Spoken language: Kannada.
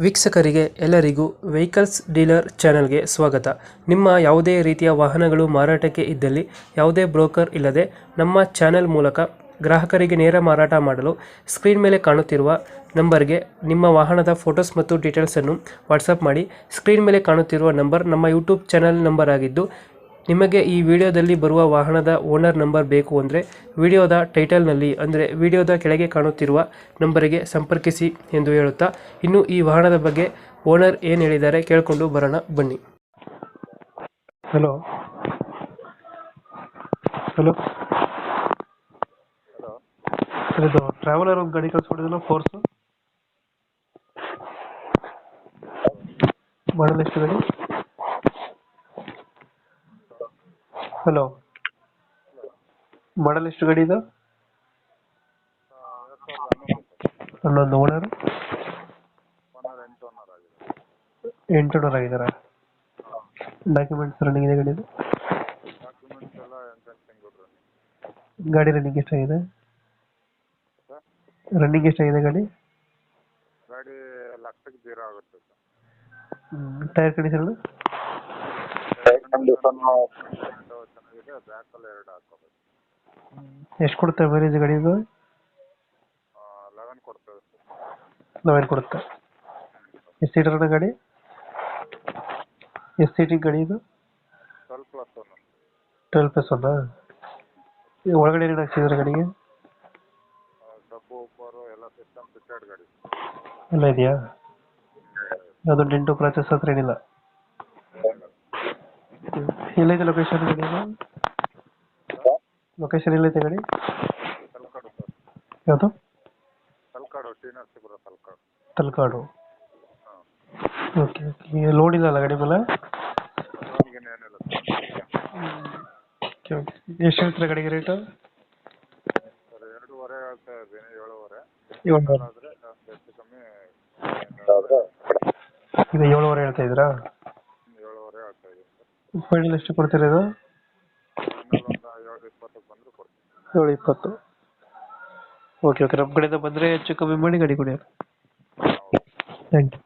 ವೀಕ್ಷಕರಿಗೆ ಎಲ್ಲರಿಗೂ ವೆಹಿಕಲ್ಸ್ ಡೀಲರ್ ಚಾನೆಲ್ಗೆ ಸ್ವಾಗತ. ನಿಮ್ಮ ಯಾವುದೇ ರೀತಿಯ ವಾಹನಗಳು ಮಾರಾಟಕ್ಕೆ ಇದ್ದಲ್ಲಿ ಯಾವುದೇ ಬ್ರೋಕರ್ ಇಲ್ಲದೆ ನಮ್ಮ ಚಾನೆಲ್ ಮೂಲಕ ಗ್ರಾಹಕರಿಗೆ ನೇರ ಮಾರಾಟ ಮಾಡಲು ಸ್ಕ್ರೀನ್ ಮೇಲೆ ಕಾಣುತ್ತಿರುವ ನಂಬರ್ಗೆ ನಿಮ್ಮ ವಾಹನದ ಫೋಟೋಸ್ ಮತ್ತು ಡೀಟೇಲ್ಸನ್ನು ವಾಟ್ಸಪ್ ಮಾಡಿ. ಸ್ಕ್ರೀನ್ ಮೇಲೆ ಕಾಣುತ್ತಿರುವ ನಂಬರ್ ನಮ್ಮ ಯೂಟ್ಯೂಬ್ ಚಾನೆಲ್ ನಂಬರ್ ಆಗಿದ್ದು, ನಿಮಗೆ ಈ ವಿಡಿಯೋದಲ್ಲಿ ಬರುವ ವಾಹನದ ಓನರ್ ನಂಬರ್ ಬೇಕು ಅಂದರೆ ವಿಡಿಯೋದ ಟೈಟಲ್ನಲ್ಲಿ ಅಂದರೆ ವಿಡಿಯೋದ ಕೆಳಗೆ ಕಾಣುತ್ತಿರುವ ನಂಬರಿಗೆ ಸಂಪರ್ಕಿಸಿ ಎಂದು ಹೇಳುತ್ತಾ, ಇನ್ನು ಈ ವಾಹನದ ಬಗ್ಗೆ ಓನರ್ ಏನು ಹೇಳಿದ್ದಾರೆ ಕೇಳಿಕೊಂಡು ಬರೋಣ ಬನ್ನಿ. ಹಲೋ ಹಲೋ ಸರ್, ಇದು ಟ್ರಾವೆಲರ್ ಒಂದು ಗಾಡಿ ಕಳಿಸ್ಕೊಡಿದ್ರಲ್ಲ, ಫೋರ್ಸು ಮಾಡಲ್ ಎಷ್ಟು ಗಾಡಿ? ಹಲೋ, ಮಾಡಲ್ ಎಷ್ಟು ಗಾಡಿ ಇದು? 11 ಓನರ್, 8 ಓನರ್ ಆಗಿದ್ದಾರೆ. ಡಾಕ್ಯುಮೆಂಟ್ಸ್ ರನ್ನಿಂಗ್ ಇದೆ ಗಾಡಿದು? ಗಾಡಿ ರನ್ನಿಂಗ್ ಎಷ್ಟಾಗಿದೆ? ರನ್ನಿಂಗ್ ಎಷ್ಟಾಗಿದೆ ಗಾಡಿ? ಲಕ್ಷಕ್ಕೆ 0 ಆಗುತ್ತೆ. Tyre condition? ಚೆನ್ನಾಗಿದೆ. ಬ್ಯಾಕಲ್ಲಿ 2 ಹಾಕೋಬೇಕು. ಎಷ್ಟು ಕೊಡುತ್ತೆ ಮೈಲೇಜ್ ಗಾಡಿ ಇದು? 11 ಕೊಡ್ತೇವೆ. 11 ಕೊಡುತ್ತೆ. ಎಷ್ಟು ಸೀಟರ್ ಗಾಡಿ? ಎಷ್ಟು ಸೀಟಿಂಗ್ ಗಾಡಿ ಇದು? 12+1. 12+1. ಒಳಗಡೆ ಏನೇನು ಹಾಕ್ಸಿದ್ರೆ ಗಾಡಿಗೆ? ಸಬ್ಬು ಉಪ್ಪರು ಎಲ್ಲ ಸಿಸ್ಟಮ್ ಫಿಟೆಡ್ ಗಾಡಿ ಎಲ್ಲ ಇದೆಯಾ? ಯಾವುದು ಡೆಂಟು ಕ್ರಾಚಸ್ ಹತ್ರ ಏನಿಲ್ಲ? ಎಲ್ಲೈತೆ ಲೊಕೇಶನ್ ಗಾಡಿ? ಲೊಕೇಶನ್ ಎಲ್ಲೈತೆ ಗಾಡಿ? ತಲಕಾಡು ಸರ್. ಯಾವುದು? ತಲಕಾಡು, ಟಿ ನರಸೀಪುರ ತಲಕಾಡು. ತಲಕಾಡು. ಹಾಂ. Okay okay. ಲೋಡ್ ಇಲ್ಲ ಅಲ್ಲ ಗಾಡಿ ಮೇಲೆ? ಏನಿಲ್ಲ ಓಕೆ ಓಕೆ. ಎಷ್ಟು ಹೇಳ್ತೀರಾ ಗಾಡಿಗೆ ರೇಟು? ಸರ್ 2.5 ಹೇಳ್ತಾ ಇದ್ದೀನಿ. 7.5. ಇವಾಗ ಆದರೆ ಹೆಚ್ಚು ಕಮ್ಮಿ ಈಗ 7.5 ಹೇಳ್ತಾ ಇದ್ದೀರಾ? 7.5 ಹೇಳ್ತಾ ಇದ್ದೀನಿ ಸರ್. ಫೈನಲ್ ಎಷ್ಟು ಕೊಡ್ತೀರಾ ಇದು? ಇನ್ನೊಂದು 7.20 ಬಂದರೂ ಕೊಡ್ತೀನಿ. 7.20. Okay okay. ನಮ್ಮ ಕಡೆಯಿಂದ ಬಂದರೆ ಹೆಚ್ಚು ಕಮ್ಮಿ ಮಾಡಿ ಗಾಡಿ ಕೊಡಿ. Thank you.